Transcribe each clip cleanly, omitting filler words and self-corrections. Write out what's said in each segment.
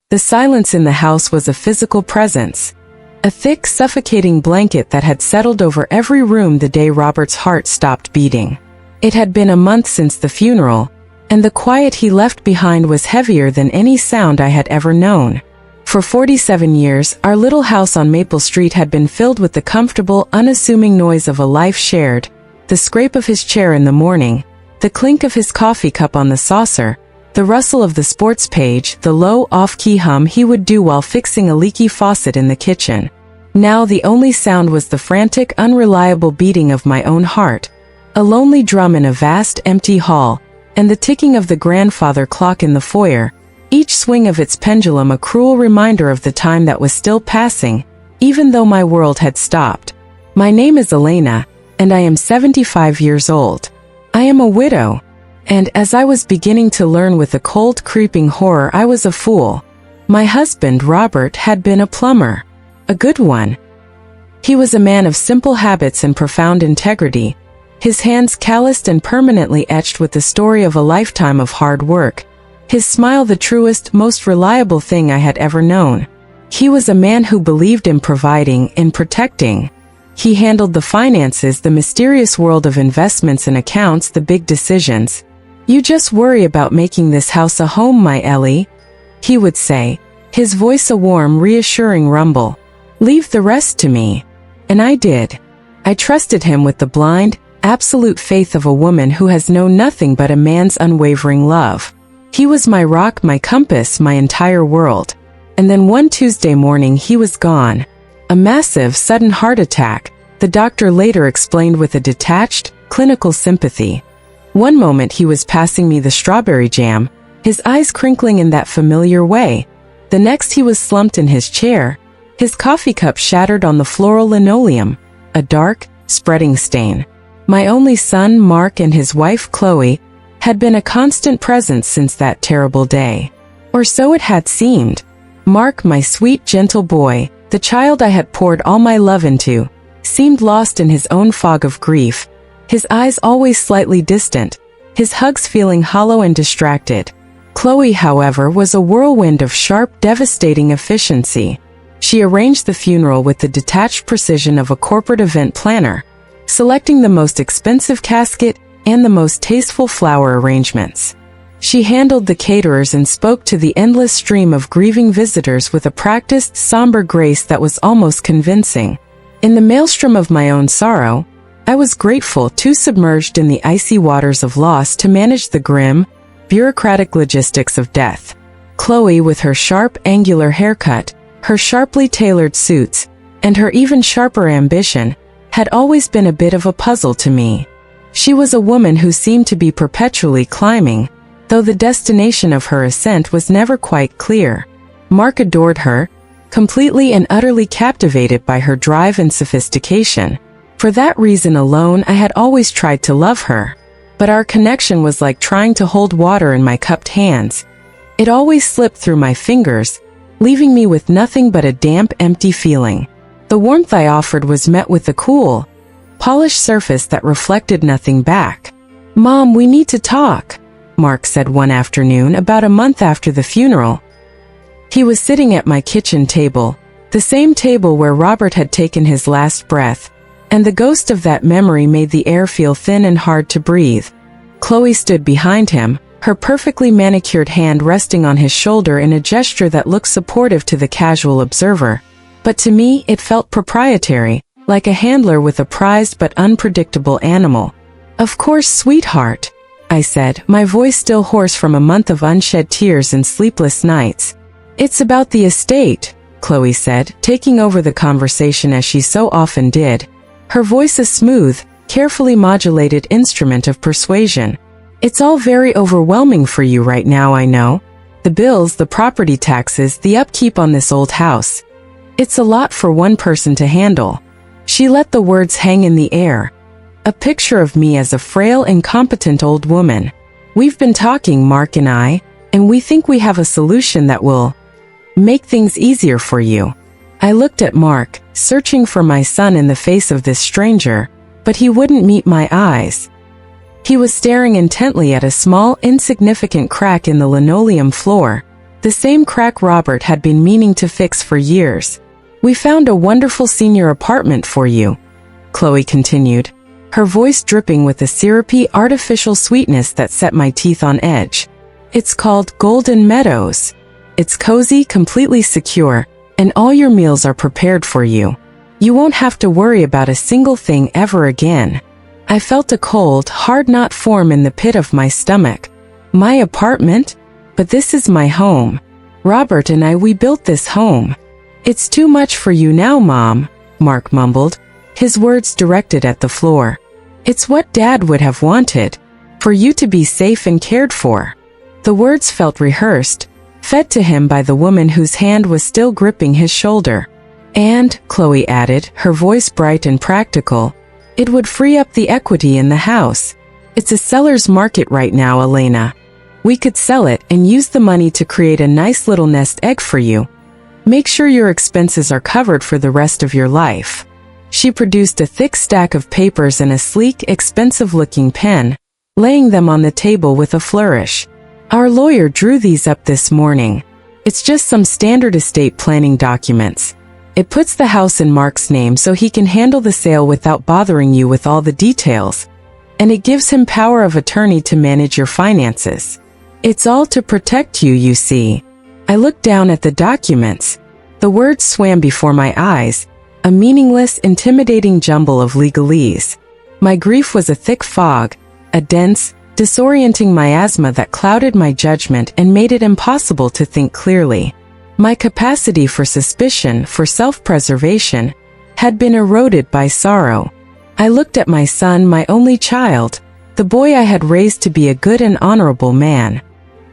The silence in the house was a physical presence. A thick, suffocating blanket that had settled over every room the day Robert's heart stopped beating. It had been a month since the funeral, and the quiet he left behind was heavier than any sound I had ever known. For 47 years, our little house on Maple Street had been filled with the comfortable, unassuming noise of a life shared, the scrape of his chair in the morning, the clink of his coffee cup on the saucer, the rustle of the sports page, the low, off-key hum he would do while fixing a leaky faucet in the kitchen. Now the only sound was the frantic, unreliable beating of my own heart, a lonely drum in a vast, empty hall, and the ticking of the grandfather clock in the foyer, each swing of its pendulum a cruel reminder of the time that was still passing, even though my world had stopped. My name is Elena, and I am 75 years old. I am a widow. And as I was beginning to learn with a cold, creeping horror, I was a fool. My husband, Robert, had been a plumber. A good one. He was a man of simple habits and profound integrity, his hands calloused and permanently etched with the story of a lifetime of hard work, his smile the truest, most reliable thing I had ever known. He was a man who believed in providing, in protecting. He handled the finances, the mysterious world of investments and accounts, the big decisions. "You just worry about making this house a home, my Ellie," he would say, his voice a warm, reassuring rumble. "Leave the rest to me." And I did. I trusted him with the blind, absolute faith of a woman who has known nothing but a man's unwavering love. He was my rock, my compass, my entire world. And then one Tuesday morning he was gone. A massive, sudden heart attack, the doctor later explained with a detached, clinical sympathy. One moment he was passing me the strawberry jam, his eyes crinkling in that familiar way. The next he was slumped in his chair, his coffee cup shattered on the floral linoleum, a dark, spreading stain. My only son, Mark, and his wife, Chloe, had been a constant presence since that terrible day. Or so it had seemed. Mark, my sweet, gentle boy, the child I had poured all my love into, seemed lost in his own fog of grief, his eyes always slightly distant, his hugs feeling hollow and distracted. Chloe, however, was a whirlwind of sharp, devastating efficiency. She arranged the funeral with the detached precision of a corporate event planner, selecting the most expensive casket and the most tasteful flower arrangements. She handled the caterers and spoke to the endless stream of grieving visitors with a practiced, somber grace that was almost convincing. In the maelstrom of my own sorrow, I was grateful, too submerged in the icy waters of loss to manage the grim, bureaucratic logistics of death. Chloe, with her sharp, angular haircut, her sharply tailored suits, and her even sharper ambition, had always been a bit of a puzzle to me. She was a woman who seemed to be perpetually climbing, though the destination of her ascent was never quite clear. Mark adored her, completely and utterly captivated by her drive and sophistication. For that reason alone, I had always tried to love her. But our connection was like trying to hold water in my cupped hands. It always slipped through my fingers, leaving me with nothing but a damp, empty feeling. The warmth I offered was met with a cool, polished surface that reflected nothing back. "Mom, we need to talk," Mark said one afternoon about a month after the funeral. He was sitting at my kitchen table, the same table where Robert had taken his last breath, and the ghost of that memory made the air feel thin and hard to breathe. Chloe stood behind him, her perfectly manicured hand resting on his shoulder in a gesture that looked supportive to the casual observer. But to me, it felt proprietary, like a handler with a prized but unpredictable animal. "Of course, sweetheart," I said, my voice still hoarse from a month of unshed tears and sleepless nights. "It's about the estate," Chloe said, taking over the conversation as she so often did, her voice a smooth, carefully modulated instrument of persuasion. "It's all very overwhelming for you right now, I know. The bills, the property taxes, the upkeep on this old house. It's a lot for one person to handle." She let the words hang in the air. A picture of me as a frail, incompetent old woman. "We've been talking, Mark and I, and we think we have a solution that will make things easier for you." I looked at Mark, searching for my son in the face of this stranger, but he wouldn't meet my eyes. He was staring intently at a small, insignificant crack in the linoleum floor, the The same crack Robert had been meaning to fix for years. "We found a wonderful senior apartment for you," Chloe continued, her voice dripping with a syrupy, artificial sweetness that set my teeth on edge. "It's called Golden Meadows. It's cozy, completely secure, and all your meals are prepared for you. You won't have to worry about a single thing ever again." I felt a cold, hard knot form in the pit of my stomach. My apartment? But this is my home. Robert and we built this home. "It's too much for you now, Mom," Mark mumbled, his words directed at the floor. "It's what Dad would have wanted, for you to be safe and cared for." The words felt rehearsed, fed to him by the woman whose hand was still gripping his shoulder. "And," Chloe added, her voice bright and practical, "it would free up the equity in the house. It's a seller's market right now, Elena. We could sell it and use the money to create a nice little nest egg for you. Make sure your expenses are covered for the rest of your life." She produced a thick stack of papers and a sleek, expensive-looking pen, laying them on the table with a flourish. "Our lawyer drew these up this morning. It's just some standard estate planning documents. It puts the house in Mark's name so he can handle the sale without bothering you with all the details. And it gives him power of attorney to manage your finances. It's all to protect you, you see." I looked down at the documents. The words swam before my eyes, a meaningless, intimidating jumble of legalese. My grief was a thick fog, a dense, disorienting miasma that clouded my judgment and made it impossible to think clearly. My capacity for suspicion, for self-preservation, had been eroded by sorrow. I looked at my son, my only child, the boy I had raised to be a good and honorable man.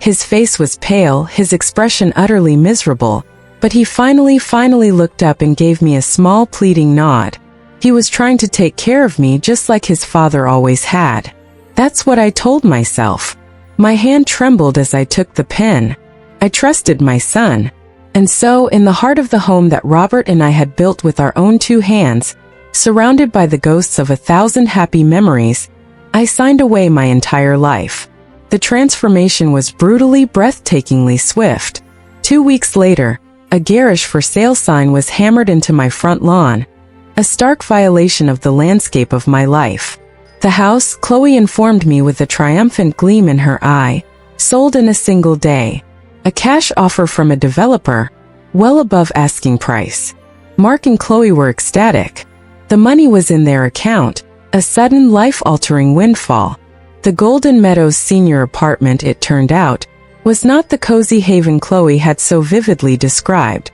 His face was pale, his expression utterly miserable, but he finally looked up and gave me a small, pleading nod. He was trying to take care of me just like his father always had. That's what I told myself. My hand trembled as I took the pen. I trusted my son. And so, in the heart of the home that Robert and I had built with our own two hands, surrounded by the ghosts of 1,000 happy memories, I signed away my entire life. The transformation was brutally, breathtakingly swift. 2 weeks later, a garish for sale sign was hammered into my front lawn, a stark violation of the landscape of my life. The house, Chloe informed me with a triumphant gleam in her eye, sold in a single day. A cash offer from a developer, well above asking price. Mark and Chloe were ecstatic. The money was in their account, a sudden life-altering windfall. The Golden Meadows senior apartment, it turned out, was not the cozy haven Chloe had so vividly described.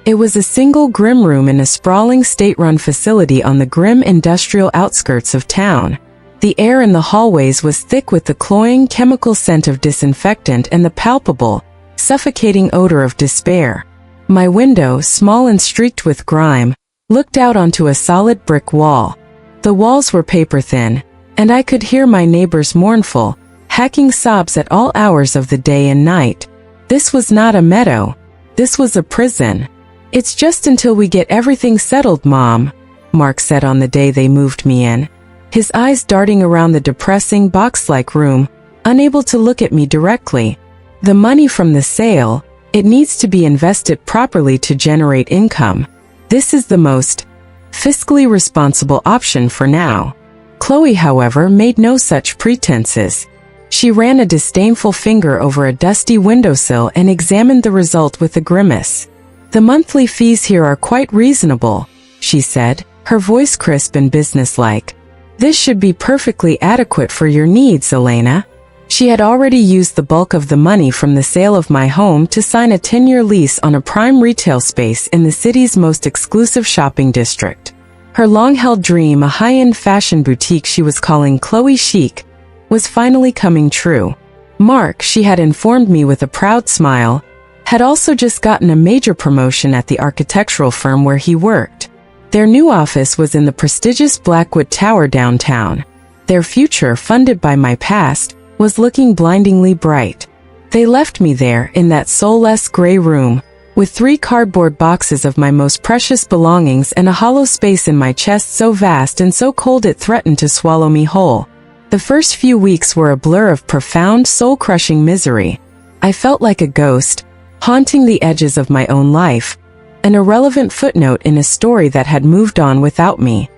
It was a single grim room in a sprawling state-run facility on the grim industrial outskirts of town. The air in the hallways was thick with the cloying chemical scent of disinfectant and the palpable, suffocating odor of despair. My window, small and streaked with grime, looked out onto a solid brick wall. The walls were paper-thin, and I could hear my neighbors' mournful, hacking sobs at all hours of the day and night. This was not a meadow. This was a prison. "It's just until we get everything settled, Mom," Mark said on the day they moved me in, his eyes darting around the depressing, box-like room, unable to look at me directly. "The money from the sale, it needs to be invested properly to generate income. This is the most fiscally responsible option for now." Chloe, however, made no such pretenses. She ran a disdainful finger over a dusty windowsill and examined the result with a grimace. "The monthly fees here are quite reasonable," she said, her voice crisp and businesslike. "This should be perfectly adequate for your needs, Elena." She had already used the bulk of the money from the sale of my home to sign a 10-year lease on a prime retail space in the city's most exclusive shopping district. Her long-held dream, a high-end fashion boutique she was calling Chloe Chic, was finally coming true. Mark, she had informed me with a proud smile, had also just gotten a major promotion at the architectural firm where he worked. Their new office was in the prestigious Blackwood Tower downtown. Their future, funded by my past, was looking blindingly bright. They left me there, in that soulless gray room, with 3 cardboard boxes of my most precious belongings and a hollow space in my chest so vast and so cold it threatened to swallow me whole. The first few weeks were a blur of profound, soul-crushing misery. I felt like a ghost, haunting the edges of my own life, an irrelevant footnote in a story that had moved on without me.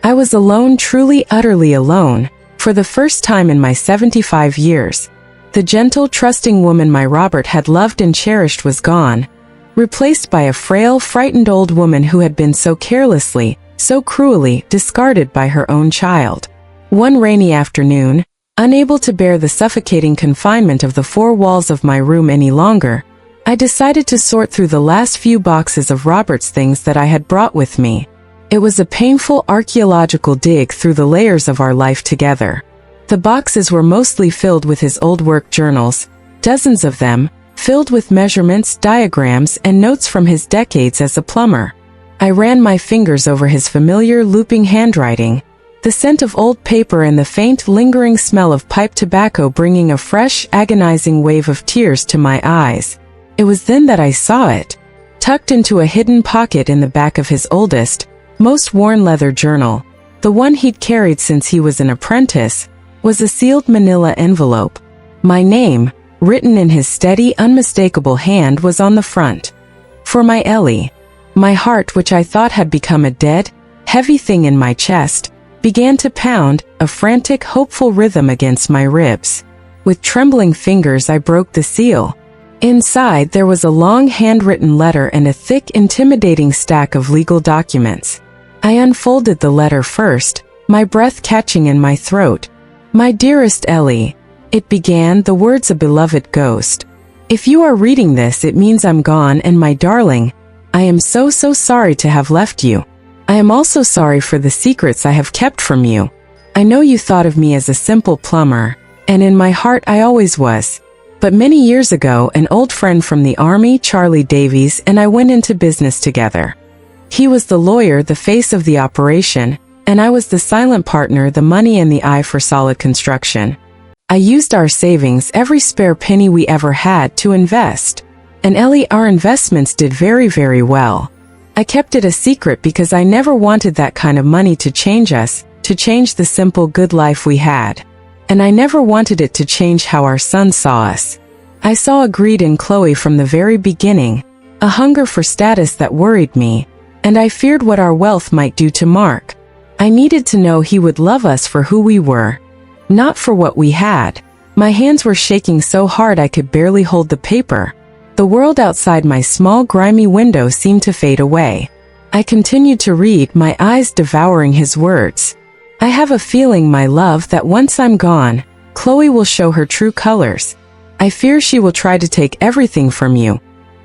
I was alone, truly, utterly alone, for the first time in my 75 years. The gentle, trusting woman my Robert had loved and cherished was gone, replaced by a frail, frightened old woman who had been so carelessly, so cruelly, discarded by her own child. One rainy afternoon, unable to bear the suffocating confinement of the four walls of my room any longer, I decided to sort through the last few boxes of Robert's things that I had brought with me. It was a painful archaeological dig through the layers of our life together. The boxes were mostly filled with his old work journals, dozens of them, filled with measurements, diagrams, and notes from his decades as a plumber. I ran my fingers over his familiar looping handwriting, the scent of old paper and the faint, lingering smell of pipe tobacco bringing a fresh, agonizing wave of tears to my eyes. It was then that I saw it. Tucked into a hidden pocket in the back of his oldest, most worn leather journal, the one he'd carried since he was an apprentice, was a sealed manila envelope. My name, written in his steady, unmistakable hand, was on the front. For my Ellie. My heart, which I thought had become a dead, heavy thing in my chest, began to pound, a frantic, hopeful rhythm against my ribs. With trembling fingers I broke the seal. Inside there was a long handwritten letter and a thick, intimidating stack of legal documents. I unfolded the letter first, my breath catching in my throat. My dearest Ellie, it began, the words a beloved ghost. If you are reading this, it means I'm gone, and my darling, I am so sorry to have left you. I am also sorry for the secrets I have kept from you. I know you thought of me as a simple plumber, and in my heart I always was. But many years ago, an old friend from the army, Charlie Davies, and I went into business together. He was the lawyer, the face of the operation, and I was the silent partner, the money and the eye for solid construction. I used our savings, every spare penny we ever had, to invest. And Ellie, our investments did very well. I kept it a secret because I never wanted that kind of money to change us, to change the simple good life we had. And I never wanted it to change how our son saw us. I saw a greed in Chloe from the very beginning, a hunger for status that worried me, and I feared what our wealth might do to Mark. I needed to know he would love us for who we were, not for what we had. My hands were shaking so hard I could barely hold the paper. The world outside my small, grimy window seemed to fade away. I continued to read, my eyes devouring his words. I have a feeling, my love, that once I'm gone, Chloe will show her true colors. I fear she will try to take everything from you,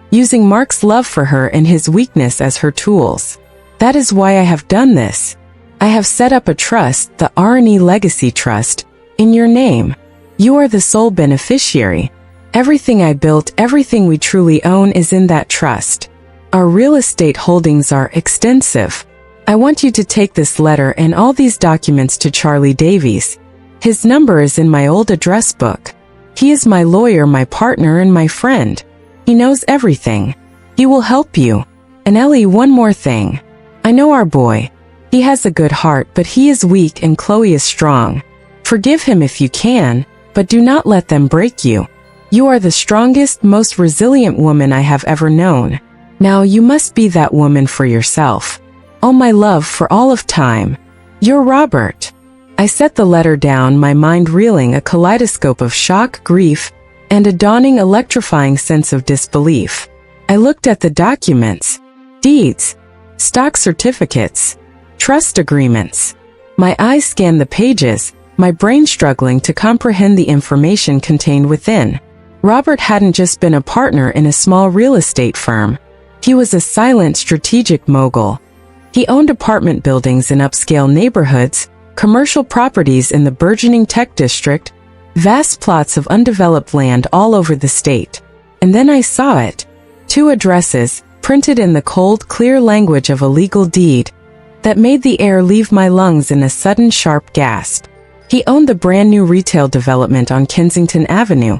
using Mark's love for her and his weakness as her tools. That is why I have done this. I have set up a trust, the R&E Legacy Trust, in your name. You are the sole beneficiary. Everything I built, everything we truly own is in that trust. Our real estate holdings are extensive. I want you to take this letter and all these documents to Charlie Davies. His number is in my old address book. He is my lawyer, my partner, and my friend. He knows everything. He will help you. And Ellie, one more thing. I know our boy. He has a good heart, but he is weak and Chloe is strong. Forgive him if you can, but do not let them break you. You are the strongest, most resilient woman I have ever known. Now you must be that woman for yourself. All my love for all of time. Your Robert. I set the letter down, my mind reeling, a kaleidoscope of shock, grief, and a dawning, electrifying sense of disbelief. I looked at the documents, deeds, stock certificates, trust agreements. My eyes scanned the pages, my brain struggling to comprehend the information contained within. Robert hadn't just been a partner in a small real estate firm. He was a silent, strategic mogul. He owned apartment buildings in upscale neighborhoods, commercial properties in the burgeoning tech district, vast plots of undeveloped land all over the state. And then I saw it. 2 addresses, printed in the cold, clear language of a legal deed, that made the air leave my lungs in a sudden, sharp gasp. He owned the brand new retail development on Kensington Avenue,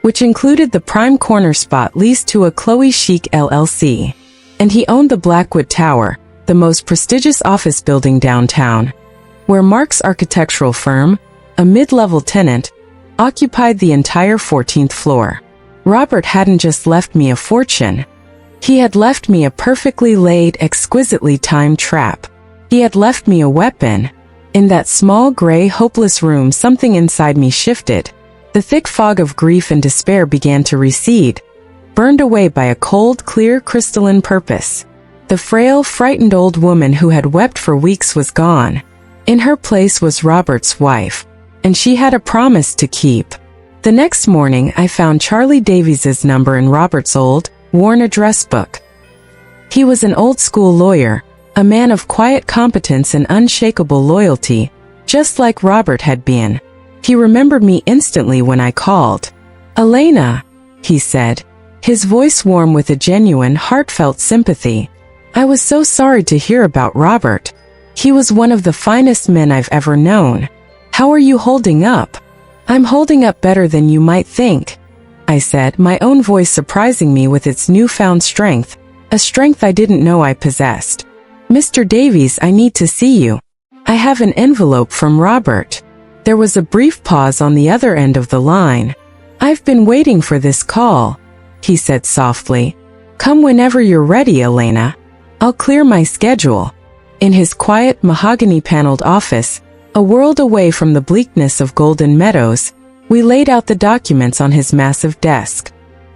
which included the prime corner spot leased to a Chloe Chic LLC. And he owned the Blackwood Tower, the most prestigious office building downtown, where Mark's architectural firm, a mid-level tenant, occupied the entire 14th floor. Robert hadn't just left me a fortune. He had left me a perfectly laid, exquisitely timed trap. He had left me a weapon. In that small, gray, hopeless room, something inside me shifted. The thick fog of grief and despair began to recede, burned away by a cold, clear, crystalline purpose. The frail, frightened old woman who had wept for weeks was gone. In her place was Robert's wife, and she had a promise to keep. The next morning, I found Charlie Davies's number in Robert's old, worn address book. He was an old-school lawyer, a man of quiet competence and unshakable loyalty, just like Robert had been. He remembered me instantly when I called. "Elena," he said, his voice warm with a genuine, heartfelt sympathy. "I was so sorry to hear about Robert. He was one of the finest men I've ever known. How are you holding up?" "I'm holding up better than you might think," I said, my own voice surprising me with its newfound strength, a strength I didn't know I possessed. "Mr. Davies, I need to see you. I have an envelope from Robert." There was a brief pause on the other end of the line. "I've been waiting for this call," he said softly. "Come whenever you're ready, Elena. I'll clear my schedule." In his quiet, mahogany-paneled office, a world away from the bleakness of Golden Meadows, we laid out the documents on his massive desk.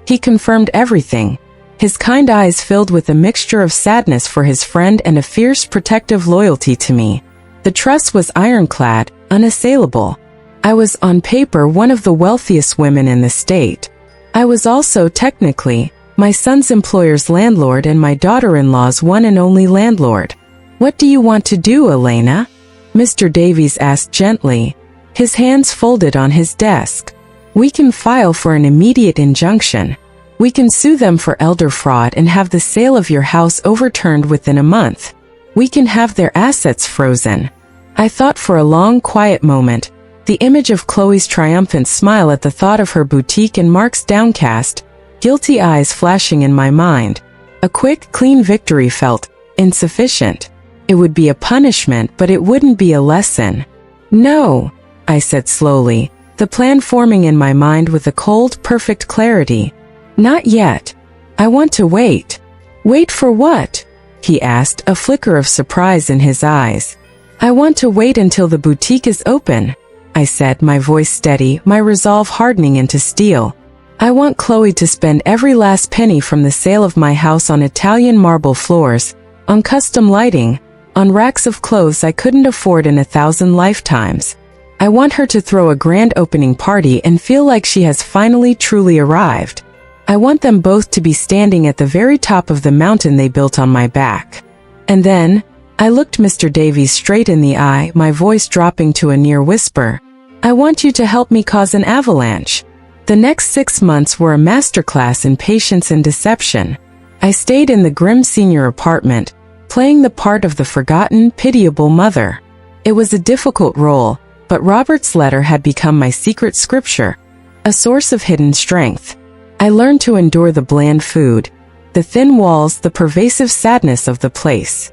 He confirmed everything, his kind eyes filled with a mixture of sadness for his friend and a fierce protective loyalty to me. The trust was ironclad, unassailable. I was, on paper, one of the wealthiest women in the state. I was also, technically, my son's employer's landlord and my daughter-in-law's one and only landlord. "What do you want to do, Elena?" Mr. Davies asked gently, his hands folded on his desk. "We can file for an immediate injunction. We can sue them for elder fraud and have the sale of your house overturned within a month. We can have their assets frozen." I thought for a long, quiet moment, the image of Chloe's triumphant smile at the thought of her boutique and Mark's downcast, guilty eyes flashing in my mind. A quick, clean victory felt insufficient. It would be a punishment, but it wouldn't be a lesson. "No," I said slowly, the plan forming in my mind with a cold, perfect clarity. "Not yet. I want to wait." "Wait for what?" he asked, a flicker of surprise in his eyes. "I want to wait until the boutique is open," I said, my voice steady, my resolve hardening into steel. "I want Chloe to spend every last penny from the sale of my house on Italian marble floors, on custom lighting, on racks of clothes I couldn't afford in 1,000 lifetimes. I want her to throw a grand opening party and feel like she has finally truly arrived. I want them both to be standing at the very top of the mountain they built on my back." And then, I looked Mr. Davies straight in the eye, my voice dropping to a near whisper. "I want you to help me cause an avalanche." The next 6 months were a masterclass in patience and deception. I stayed in the grim senior apartment, playing the part of the forgotten, pitiable mother. It was a difficult role, but Robert's letter had become my secret scripture, a source of hidden strength. I learned to endure the bland food, the thin walls, the pervasive sadness of the place.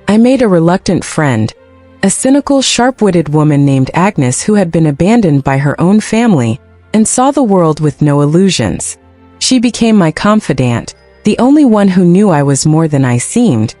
I made a reluctant friend, a cynical, sharp-witted woman named Agnes who had been abandoned by her own family and saw the world with no illusions. She became my confidant, the only one who knew I was more than I seemed,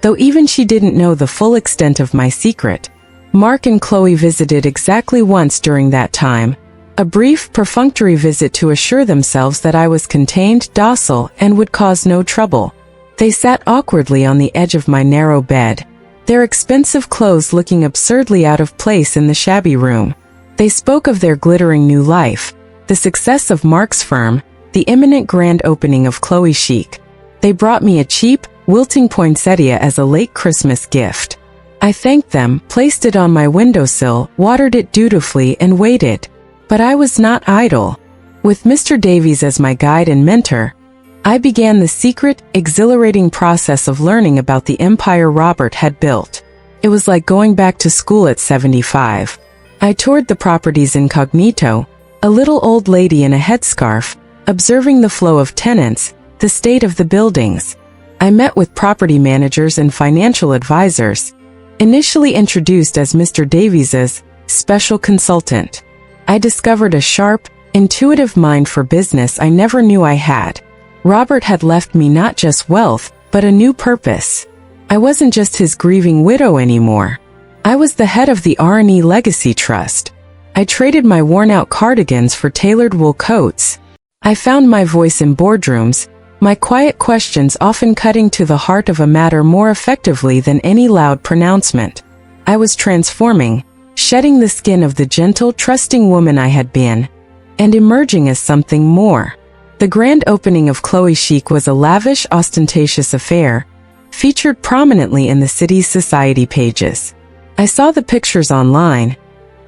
though even she didn't know the full extent of my secret. Mark and Chloe visited exactly once during that time, a brief, perfunctory visit to assure themselves that I was contained, docile, and would cause no trouble. They sat awkwardly on the edge of my narrow bed, their expensive clothes looking absurdly out of place in the shabby room. They spoke of their glittering new life, the success of Mark's firm, the imminent grand opening of Chloe Chic. They brought me a cheap, wilting poinsettia as a late Christmas gift. I thanked them, placed it on my windowsill, watered it dutifully, and waited. But I was not idle. With Mr. Davies as my guide and mentor, I began the secret, exhilarating process of learning about the empire Robert had built. It was like going back to school at 75. I toured the properties incognito, a little old lady in a headscarf, observing the flow of tenants, the state of the buildings. I met with property managers and financial advisors, initially introduced as Mr. Davies's special consultant. I discovered a sharp, Intuitive mind for business I never knew I had. Robert had left me not just wealth, but a new purpose. I wasn't just his grieving widow anymore. I was the head of the R&E Legacy Trust. I traded my worn-out cardigans for tailored wool coats. I found my voice in boardrooms, my quiet questions often cutting to the heart of a matter more effectively than any loud pronouncement. I was transforming, shedding the skin of the gentle, trusting woman I had been, and emerging as something more. The grand opening of Chloe Chic was a lavish, ostentatious affair, featured prominently in the city's society pages. I saw the pictures online,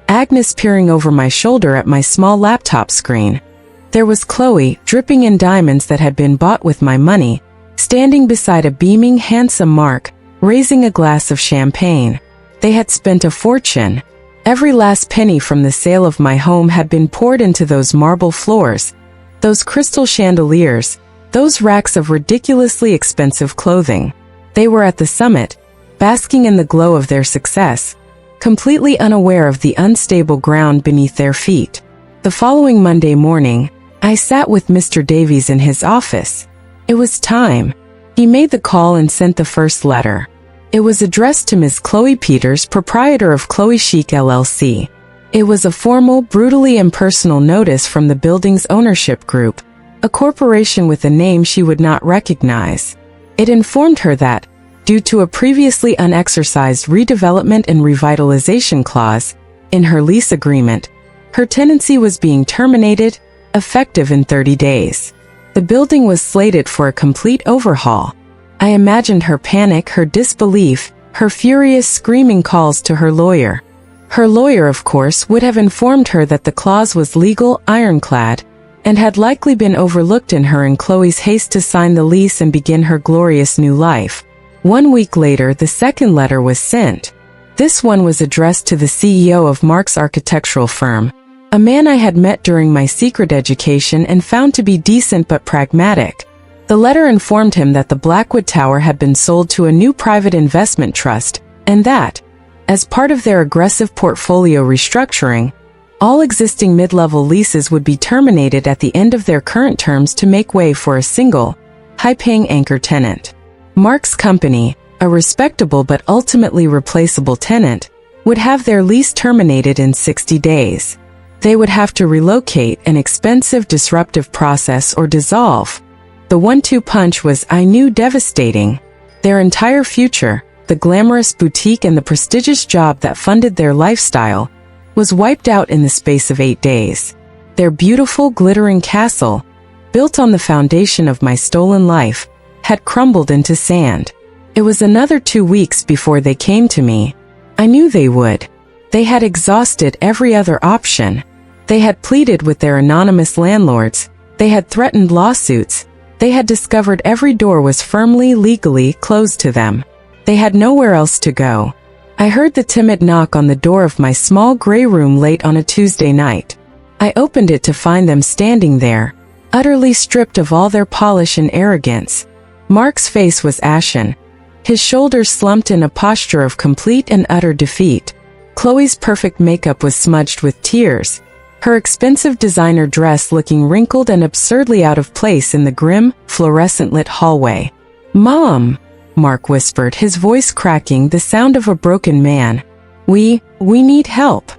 Agnes peering over my shoulder at my small laptop screen. There was Chloe, dripping in diamonds that had been bought with my money, standing beside a beaming, handsome Mark, raising a glass of champagne. They had spent a fortune. Every last penny from the sale of my home had been poured into those marble floors, those crystal chandeliers, those racks of ridiculously expensive clothing. They were at the summit, basking in the glow of their success, completely unaware of the unstable ground beneath their feet. The following Monday morning, I sat with Mr. Davies in his office. It was time. He made the call and sent the first letter. It was addressed to Ms. Chloe Peters, proprietor of Chloe Chic LLC. It was a formal, brutally impersonal notice from the building's ownership group, a corporation with a name she would not recognize. It informed her that, due to a previously unexercised redevelopment and revitalization clause in her lease agreement, her tenancy was being terminated, effective in 30 days. The building was slated for a complete overhaul. I imagined her panic, her disbelief, her furious screaming calls to her lawyer. Her lawyer, of course, would have informed her that the clause was legal, ironclad, and had likely been overlooked in her and Chloe's haste to sign the lease and begin her glorious new life. 1 week later, the second letter was sent. This one was addressed to the CEO of Mark's architectural firm, a man I had met during my secret education and found to be decent but pragmatic. The letter informed him that the Blackwood Tower had been sold to a new private investment trust, and that, as part of their aggressive portfolio restructuring, all existing mid-level leases would be terminated at the end of their current terms to make way for a single, high-paying anchor tenant. Mark's company, a respectable but ultimately replaceable tenant, would have their lease terminated in 60 days. They would have to relocate, an expensive, disruptive process, or dissolve. The 1-2 punch was, I knew, devastating. Their entire future, the glamorous boutique and the prestigious job that funded their lifestyle, was wiped out in the space of 8 days. Their beautiful, glittering castle, built on the foundation of my stolen life, had crumbled into sand. It was another 2 weeks before they came to me. I knew they would. They had exhausted every other option. They had pleaded with their anonymous landlords. They had threatened lawsuits. They had discovered every door was firmly, legally closed to them. They had nowhere else to go. I heard the timid knock on the door of my small gray room late on a Tuesday night. I opened it to find them standing there, utterly stripped of all their polish and arrogance. Mark's face was ashen. His shoulders slumped in a posture of complete and utter defeat. Chloe's perfect makeup was smudged with tears, her expensive designer dress looking wrinkled and absurdly out of place in the grim, fluorescent-lit hallway. "Mom," Mark whispered, his voice cracking, the sound of a broken man. We need help."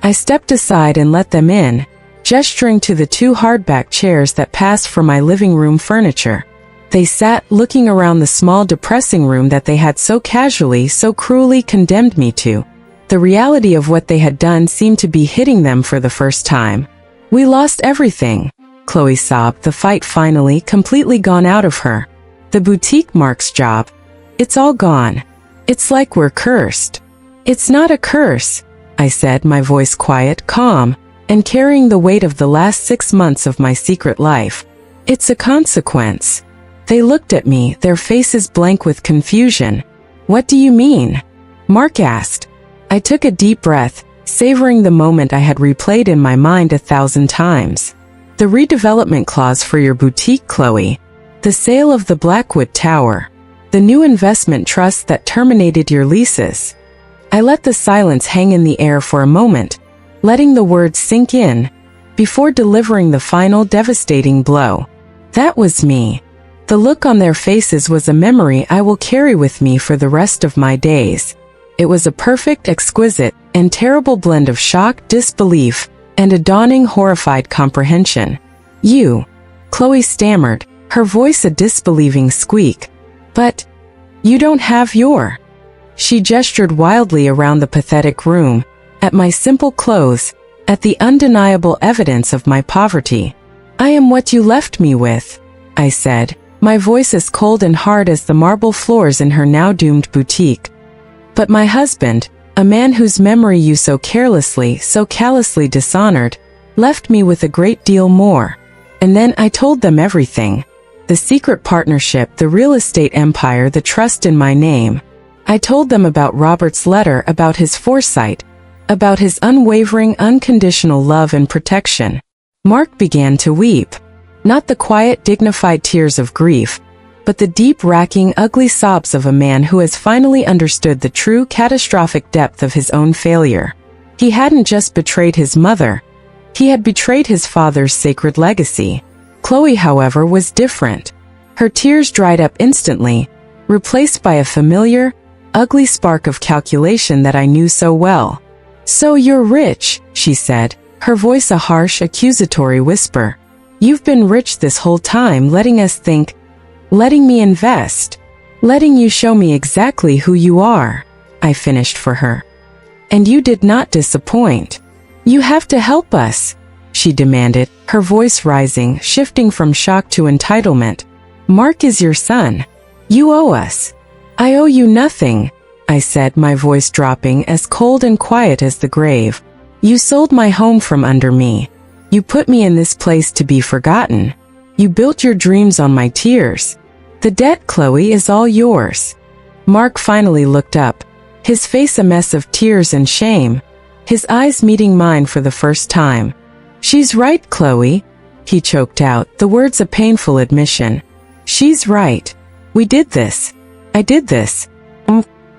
I stepped aside and let them in, gesturing to the 2 hardback chairs that passed for my living room furniture. They sat, looking around the small, depressing room that they had so casually, so cruelly condemned me to. The reality of what they had done seemed to be hitting them for the first time. "We lost everything," Chloe sobbed, the fight finally completely gone out of her. "The boutique, Mark's job. It's all gone. It's like we're cursed." "It's not a curse," I said, my voice quiet, calm, and carrying the weight of the last 6 months of my secret life. "It's a consequence." They looked at me, their faces blank with confusion. "What do you mean?" Mark asked. I took a deep breath, savoring the moment I had replayed in my mind 1,000 times. "The redevelopment clause for your boutique, Chloe. The sale of the Blackwood Tower. The new investment trust that terminated your leases." I let the silence hang in the air for a moment, letting the words sink in. before delivering the final devastating blow. That was me. The look on their faces was a memory I will carry with me for the rest of my days. It was a perfect, exquisite, and terrible blend of shock, disbelief, and a dawning horrified comprehension. "You," Chloe stammered, her voice a disbelieving squeak. "But you don't have your..." She gestured wildly around the pathetic room, at my simple clothes, at the undeniable evidence of my poverty. "I am what you left me with," I said, my voice as cold and hard as the marble floors in her now doomed boutique. "But my husband, a man whose memory you so carelessly, so callously dishonored, left me with a great deal more." And then I told them everything. The secret partnership, the real estate empire, the trust in my name. I told them about Robert's letter, about his foresight, about his unwavering, unconditional love and protection. Mark began to weep. Not the quiet, dignified tears of grief, but the deep, racking, ugly sobs of a man who has finally understood the true, catastrophic depth of his own failure. He hadn't just betrayed his mother. He had betrayed his father's sacred legacy. Chloe, however, was different. Her tears dried up instantly, replaced by a familiar, ugly spark of calculation that I knew so well. "So you're rich," she said, her voice a harsh, accusatory whisper. "You've been rich this whole time, letting us think, letting me invest, letting you show me exactly who you are," I finished for her. "And you did not disappoint. You have to help us," she demanded, her voice rising, shifting from shock to entitlement. "Mark is your son. You owe us." "I owe you nothing," I said, my voice dropping, as cold and quiet as the grave. "You sold my home from under me. You put me in this place to be forgotten. You built your dreams on my tears. The debt, Chloe, is all yours." Mark finally looked up, his face a mess of tears and shame, his eyes meeting mine for the first time. "She's right, Chloe," he choked out, the words a painful admission. "She's right. We did this. I did this.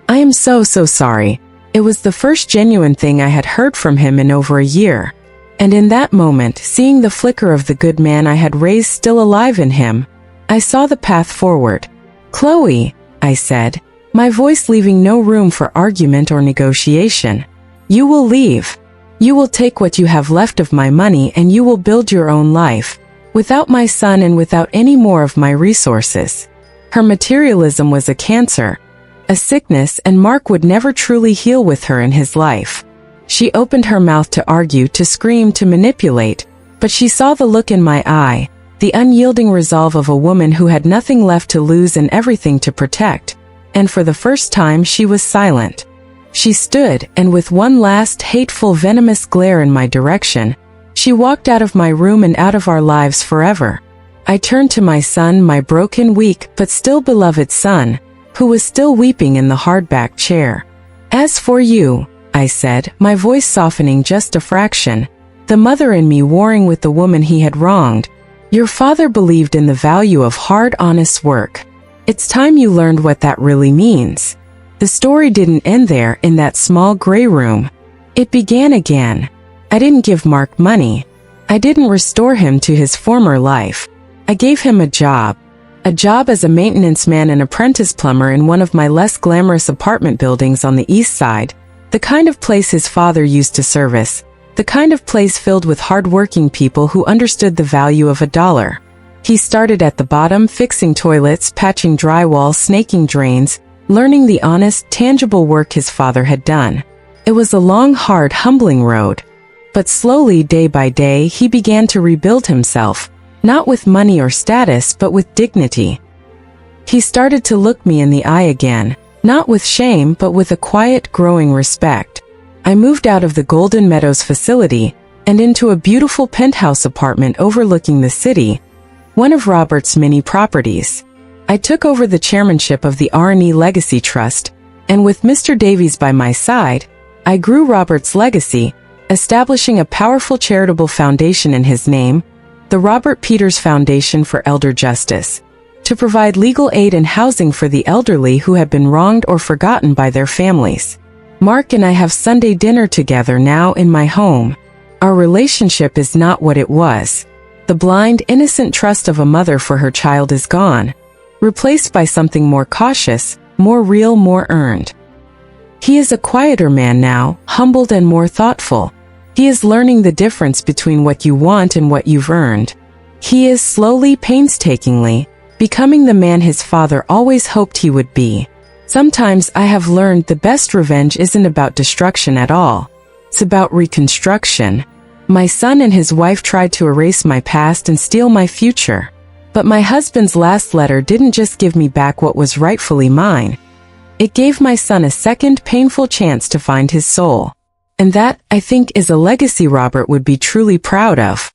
I am so sorry." It was the first genuine thing I had heard from him in over a year. And in that moment, seeing the flicker of the good man I had raised still alive in him, I saw the path forward. "Chloe," I said, my voice leaving no room for argument or negotiation, "you will leave. You will take what you have left of my money and you will build your own life, without my son and without any more of my resources." Her materialism was a cancer, a sickness, and Mark would never truly heal with her in his life. She opened her mouth to argue, to scream, to manipulate, but she saw the look in my eye, the unyielding resolve of a woman who had nothing left to lose and everything to protect, and for the first time she was silent. She stood, and with one last hateful, venomous glare in my direction, she walked out of my room and out of our lives forever. I turned to my son, my broken, weak, but still beloved son, who was still weeping in the hardback chair. "As for you," I said, my voice softening just a fraction, the mother in me warring with the woman he had wronged, "your father believed in the value of hard, honest work. It's time you learned what that really means." The story didn't end there, in that small gray room. It began again. I didn't give Mark money. I didn't restore him to his former life. I gave him a job as a maintenance man and apprentice plumber in one of my less glamorous apartment buildings on the east side, the kind of place his father used to service, the kind of place filled with hard-working people who understood the value of a dollar. He started at the bottom, fixing toilets, patching drywall, snaking drains, learning the honest, tangible work his father had done. It was a long, hard, humbling road. But slowly, day by day, he began to rebuild himself, not with money or status, but with dignity. He started to look me in the eye again, not with shame, but with a quiet, growing respect. I moved out of the Golden Meadows facility and into a beautiful penthouse apartment overlooking the city, one of Robert's many properties. I took over the chairmanship of the R&E Legacy Trust, and with Mr. Davies by my side, I grew Robert's legacy, establishing a powerful charitable foundation in his name, the Robert Peters Foundation for Elder Justice, to provide legal aid and housing for the elderly who have been wronged or forgotten by their families. Mark and I have Sunday dinner together now in my home. Our relationship is not what it was. The blind, innocent trust of a mother for her child is gone, replaced by something more cautious, more real, more earned. He is a quieter man now, humbled and more thoughtful. He is learning the difference between what you want and what you've earned. He is slowly, painstakingly, becoming the man his father always hoped he would be. Sometimes I have learned the best revenge isn't about destruction at all. It's about reconstruction. My son and his wife tried to erase my past and steal my future. But my husband's last letter didn't just give me back what was rightfully mine. It gave my son a second painful chance to find his soul. And that, I think, is a legacy Robert would be truly proud of.